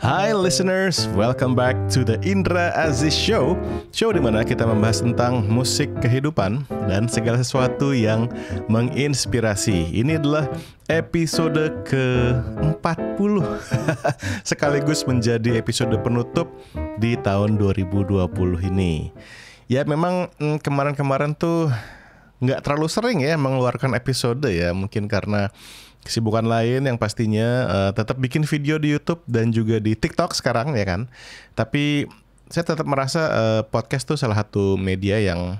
Hi listeners, welcome back to the Indra Aziz Show. Show di mana kita membahas tentang musik kehidupan dan segala sesuatu yang menginspirasi. Ini adalah episode ke-40 sekaligus menjadi episode penutup di tahun 2020 ini. Ya memang kemarin-kemarin tuh nggak terlalu sering ya mengeluarkan episode ya, mungkin karena kesibukan lain yang pastinya tetap bikin video di YouTube dan juga di TikTok sekarang ya kan. Tapi saya tetap merasa podcast tuh salah satu media yang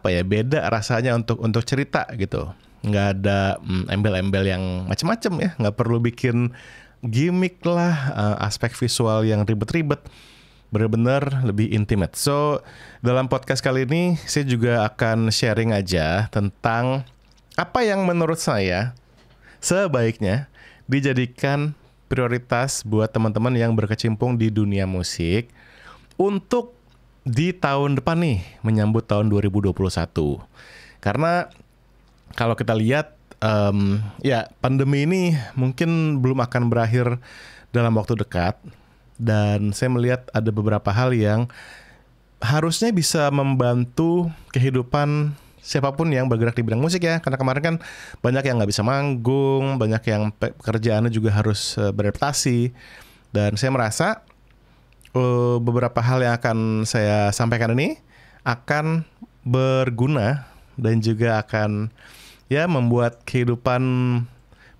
beda rasanya untuk cerita gitu. Nggak ada embel-embel yang macam-macam ya. Nggak perlu bikin gimmick lah, aspek visual yang ribet-ribet. Benar-benar lebih intimate. So dalam podcast kali ini saya juga akan sharing aja tentang apa yang menurut saya sebaiknya dijadikan prioritas buat teman-teman yang berkecimpung di dunia musik untuk di tahun depan nih, menyambut tahun 2021. Karena kalau kita lihat pandemi ini mungkin belum akan berakhir dalam waktu dekat, dan saya melihat ada beberapa hal yang harusnya bisa membantu kehidupan siapapun yang bergerak di bidang musik ya. Karena kemarin kan banyak yang nggak bisa manggung, banyak yang pekerjaannya juga harus beradaptasi. Dan saya merasa beberapa hal yang akan saya sampaikan ini akan berguna dan juga akan membuat kehidupan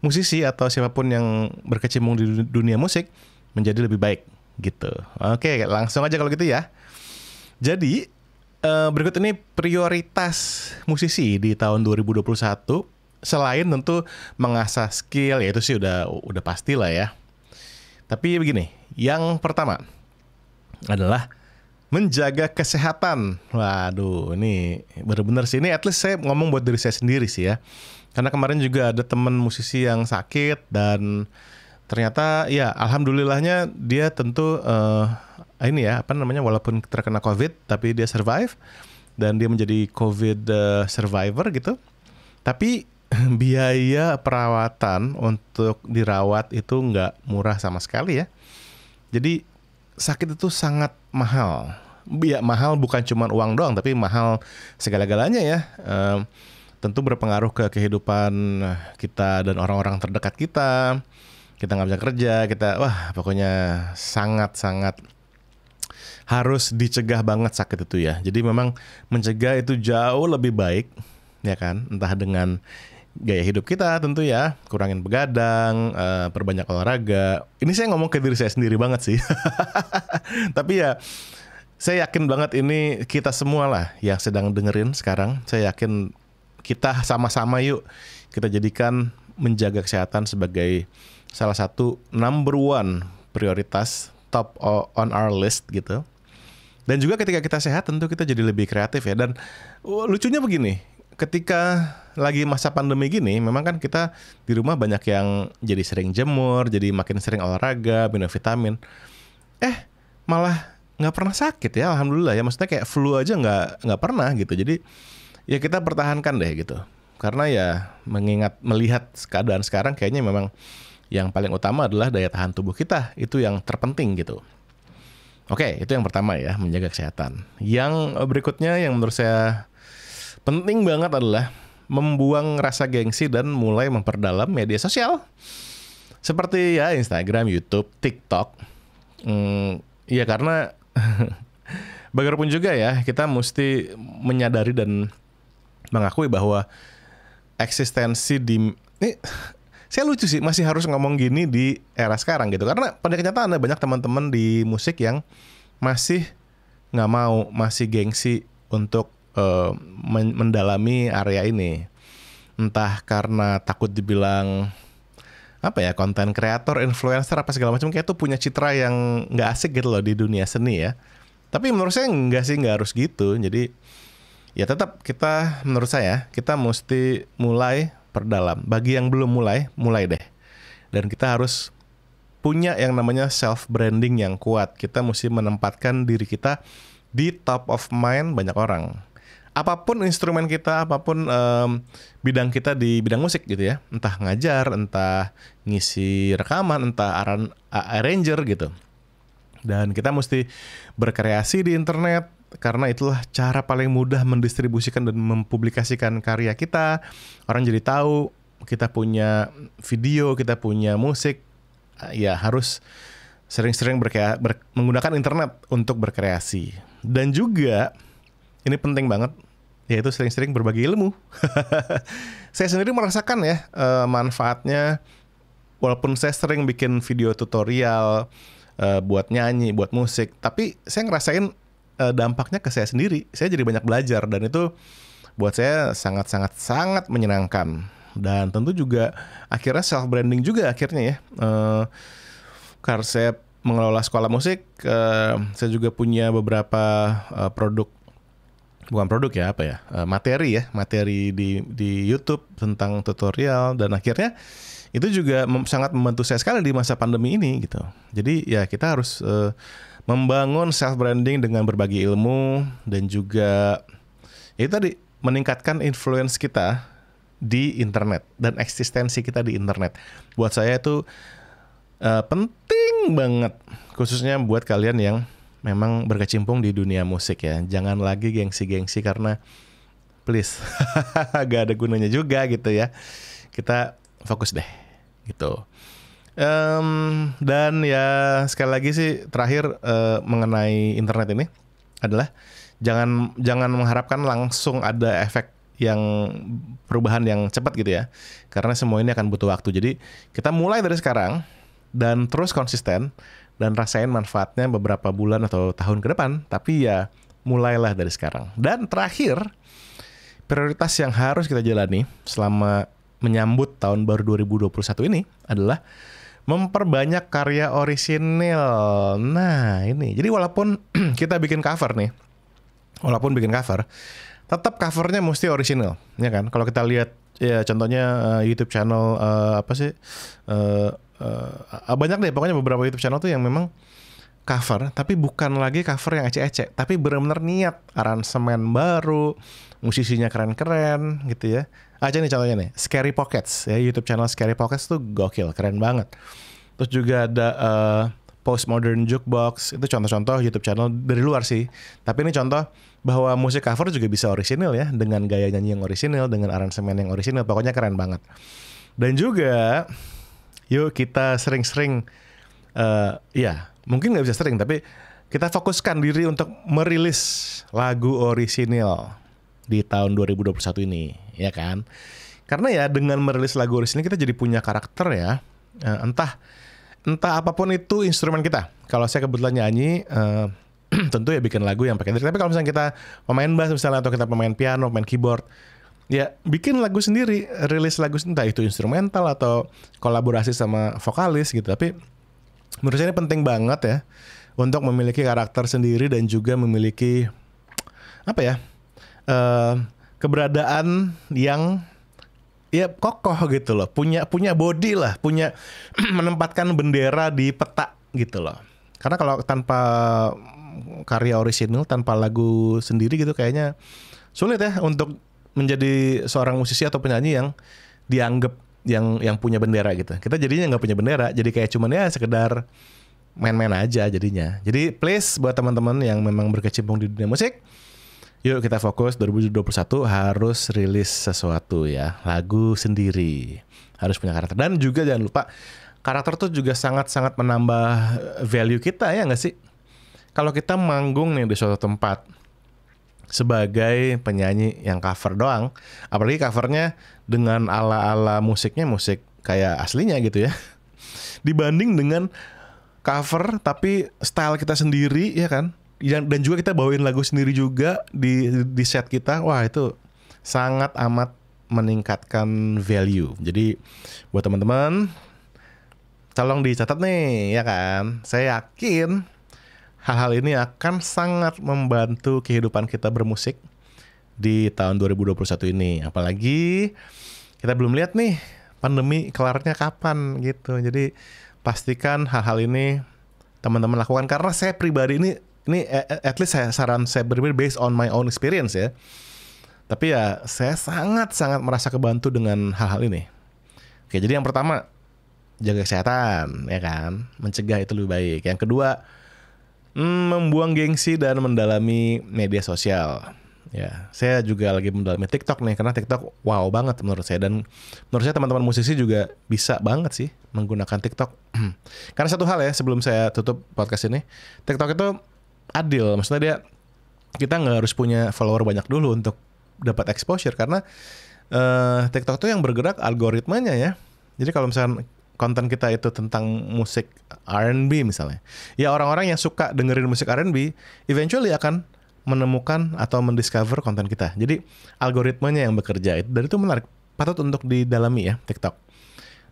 musisi atau siapapun yang berkecimpung di dunia musik menjadi lebih baik gitu. Oke, langsung aja kalau gitu ya. Jadi berikut ini prioritas musisi di tahun 2021 selain tentu mengasah skill, ya itu sih udah pasti lah ya. Tapi begini, yang pertama adalah menjaga kesehatan. Waduh, ini benar-benar sih, ini at least saya ngomong buat diri saya sendiri sih ya. Karena kemarin juga ada teman musisi yang sakit dan ternyata ya alhamdulillahnya dia tentu walaupun terkena COVID tapi dia survive dan dia menjadi COVID survivor gitu. Tapi biaya perawatan untuk dirawat itu nggak murah sama sekali ya. Jadi sakit itu sangat mahal. Ya mahal bukan cuma uang doang, tapi mahal segala-galanya ya. Tentu berpengaruh ke kehidupan kita dan orang-orang terdekat kita. Kita nggak bisa kerja, pokoknya sangat-sangat harus dicegah banget sakit itu ya. Jadi memang mencegah itu jauh lebih baik, ya kan? Entah dengan gaya hidup kita tentu ya, kurangin begadang, perbanyak olahraga. Ini saya ngomong ke diri saya sendiri banget sih. Tapi ya, saya yakin banget ini kita semua lah yang sedang dengerin sekarang. Saya yakin kita sama-sama yuk kita jadikan menjaga kesehatan sebagai salah satu number one prioritas, top on our list gitu. Dan juga ketika kita sehat tentu kita jadi lebih kreatif ya. Dan lucunya begini, ketika lagi masa pandemi gini, memang kan kita di rumah banyak yang jadi sering jemur, jadi makin sering olahraga, minum vitamin. Malah nggak pernah sakit ya, alhamdulillah ya. Maksudnya kayak flu aja nggak pernah gitu. Jadi ya kita pertahankan deh gitu. Karena ya melihat keadaan sekarang kayaknya memang yang paling utama adalah daya tahan tubuh kita. Itu yang terpenting gitu. Oke, itu yang pertama ya, menjaga kesehatan. Yang berikutnya yang menurut saya penting banget adalah membuang rasa gengsi dan mulai memperdalam media sosial. Seperti ya Instagram, YouTube, TikTok. Ya karena bagaimanapun juga ya, kita mesti menyadari dan mengakui bahwa eksistensi saya lucu sih masih harus ngomong gini di era sekarang gitu. Karena pada kenyataan ada banyak teman-teman di musik yang masih masih gengsi untuk mendalami area ini. Entah karena takut dibilang konten kreator, influencer apa segala macam, kayak tuh punya citra yang nggak asik gitu loh di dunia seni ya. Tapi menurut saya nggak harus gitu. Jadi ya tetap menurut saya kita mesti mulai perdalam. Bagi yang belum mulai deh. Dan kita harus punya yang namanya self branding yang kuat. Kita mesti menempatkan diri kita di top of mind banyak orang. apapun instrumen kita, apapun bidang kita di bidang musik gitu ya, entah ngajar, entah ngisi rekaman, entah arranger gitu. Dan kita mesti berkreasi di internet karena itulah cara paling mudah mendistribusikan dan mempublikasikan karya kita. Orang jadi tahu kita punya video, kita punya musik. Ya harus sering-sering menggunakan internet untuk berkreasi. Dan juga ini penting banget, yaitu sering-sering berbagi ilmu. Saya sendiri merasakan ya manfaatnya. Walaupun saya sering bikin video tutorial buat nyanyi, buat musik, tapi saya ngerasain dampaknya ke saya sendiri. Saya jadi banyak belajar dan itu buat saya sangat menyenangkan. Dan tentu juga akhirnya self branding juga akhirnya ya. Karena saya mengelola sekolah musik, saya juga punya beberapa materi di YouTube tentang tutorial, dan akhirnya itu juga sangat membantu saya sekali di masa pandemi ini gitu. Jadi ya kita harus membangun self branding dengan berbagi ilmu dan juga itu tadi meningkatkan influence kita di internet dan eksistensi kita di internet. Buat saya itu penting banget, khususnya buat kalian yang memang berkecimpung di dunia musik ya. Jangan lagi gengsi-gengsi karena please gak ada gunanya juga gitu ya. Kita fokus deh gitu. Dan ya sekali lagi sih terakhir mengenai internet ini adalah jangan mengharapkan langsung ada efek yang perubahan yang cepat gitu ya, karena semua ini akan butuh waktu. Jadi kita mulai dari sekarang dan terus konsisten dan rasain manfaatnya beberapa bulan atau tahun ke depan, tapi ya mulailah dari sekarang. Dan terakhir, prioritas yang harus kita jalani selama menyambut tahun baru 2021 ini adalah memperbanyak karya orisinil. Nah ini, jadi walaupun kita bikin cover nih, tetap covernya mesti orisinil, ya kan? Kalau kita lihat ya contohnya YouTube channel banyak deh, pokoknya beberapa YouTube channel tuh yang memang cover, tapi bukan lagi cover yang ecek-ecek, tapi benar-benar niat, aransemen baru, musisinya keren-keren gitu ya. Aja nih contohnya nih, Scary Pockets ya, YouTube channel Scary Pockets tuh gokil, keren banget. Terus juga ada Postmodern Jukebox, itu contoh-contoh YouTube channel dari luar sih. Tapi ini contoh bahwa musik cover juga bisa orisinil ya, dengan gaya nyanyi yang orisinil, dengan aransemen yang orisinil, pokoknya keren banget. Dan juga yuk kita sering-sering mungkin nggak bisa sering, tapi kita fokuskan diri untuk merilis lagu orisinil di tahun 2021 ini, ya kan? Karena ya dengan merilis lagu orisinil kita jadi punya karakter ya, entah apapun itu instrumen kita. Kalau saya kebetulan nyanyi, tentu ya bikin lagu yang pakai lirik. Tapi kalau misalnya kita pemain bass misalnya, atau kita pemain piano, pemain keyboard, ya bikin lagu sendiri, rilis lagu sendiri, entah itu instrumental atau kolaborasi sama vokalis gitu. Tapi menurut saya ini penting banget ya untuk memiliki karakter sendiri dan juga memiliki keberadaan yang ya kokoh gitu loh, punya body lah, punya menempatkan bendera di peta gitu loh. Karena kalau tanpa karya orisinil, tanpa lagu sendiri gitu, kayaknya sulit ya untuk menjadi seorang musisi atau penyanyi yang dianggap yang punya bendera gitu. Kita jadinya nggak punya bendera, jadi kayak cuman ya sekedar main-main aja jadinya. Jadi please buat teman-teman yang memang berkecimpung di dunia musik, yuk kita fokus 2021 harus rilis sesuatu ya, lagu sendiri, harus punya karakter. Dan juga jangan lupa, karakter tuh juga sangat-sangat menambah value kita ya nggak sih? Kalau kita manggung nih di suatu tempat sebagai penyanyi yang cover doang, apalagi covernya dengan ala-ala musiknya musik kayak aslinya gitu ya, dibanding dengan cover tapi style kita sendiri ya kan, dan juga kita bawain lagu sendiri juga di set kita, wah itu sangat amat meningkatkan value. Jadi buat teman-teman tolong dicatat nih ya kan, saya yakin hal-hal ini akan sangat membantu kehidupan kita bermusik di tahun 2021 ini. Apalagi kita belum lihat nih pandemi kelarnya kapan gitu. Jadi pastikan hal-hal ini teman-teman lakukan. Karena saya pribadi ini at least saran saya pribadi based on my own experience ya. Tapi ya saya sangat-sangat merasa kebantu dengan hal-hal ini. Oke, jadi yang pertama, jaga kesehatan, ya kan? Mencegah itu lebih baik. Yang kedua, membuang gengsi dan mendalami media sosial. Ya, saya juga lagi mendalami TikTok nih, karena TikTok wow banget menurut saya. Dan menurut saya teman-teman musisi juga bisa banget sih menggunakan TikTok. Karena satu hal ya, sebelum saya tutup podcast ini, TikTok itu adil. Maksudnya kita nggak harus punya follower banyak dulu untuk dapat exposure. Karena TikTok itu yang bergerak algoritmanya ya. Jadi kalau misalnya konten kita itu tentang musik R&B misalnya, ya orang-orang yang suka dengerin musik R&B eventually akan menemukan atau mendiscover konten kita. Jadi algoritmanya yang bekerja, dan itu menarik, patut untuk didalami ya TikTok.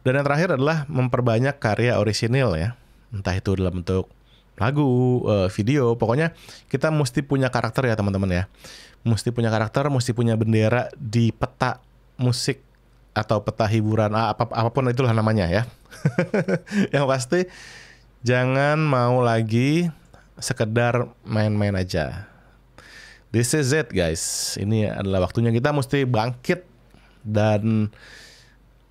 Dan yang terakhir adalah memperbanyak karya orisinil ya, entah itu dalam bentuk lagu, video, pokoknya kita mesti punya karakter ya teman-teman ya. Mesti punya karakter, mesti punya bendera di peta musik atau peta hiburan, apapun itulah namanya ya. Yang pasti jangan mau lagi sekedar main-main aja. This is it guys. Ini adalah waktunya kita mesti bangkit. Dan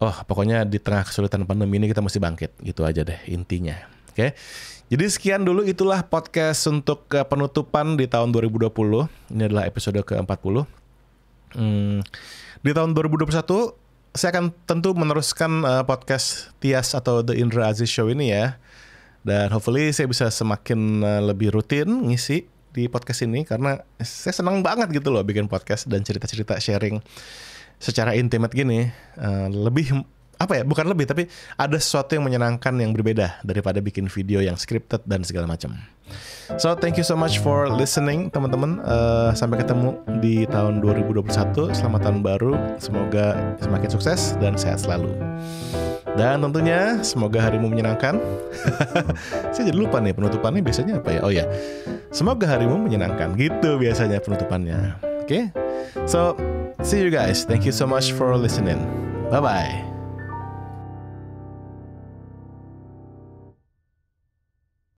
pokoknya di tengah kesulitan pandemi ini kita mesti bangkit. Gitu aja deh intinya. Oke. Jadi sekian dulu, itulah podcast untuk penutupan di tahun 2020. Ini adalah episode ke-40. Di tahun 2021 saya akan tentu meneruskan podcast Tias atau The Indra Aziz Show ini ya. Dan hopefully saya bisa semakin lebih rutin ngisi di podcast ini, karena saya senang banget gitu loh bikin podcast dan cerita-cerita sharing secara intimate gini. Lebih bukan lebih, tapi ada sesuatu yang menyenangkan yang berbeda daripada bikin video yang scripted dan segala macam. So thank you so much for listening teman-teman. Sampai ketemu di tahun 2021. Selamat tahun baru, semoga semakin sukses dan sehat selalu. Dan tentunya semoga harimu menyenangkan. Saya jadi lupa nih penutupannya biasanya apa ya. Oh ya, semoga harimu menyenangkan, gitu biasanya penutupannya. Oke, so see you guys. Thank you so much for listening. Bye bye.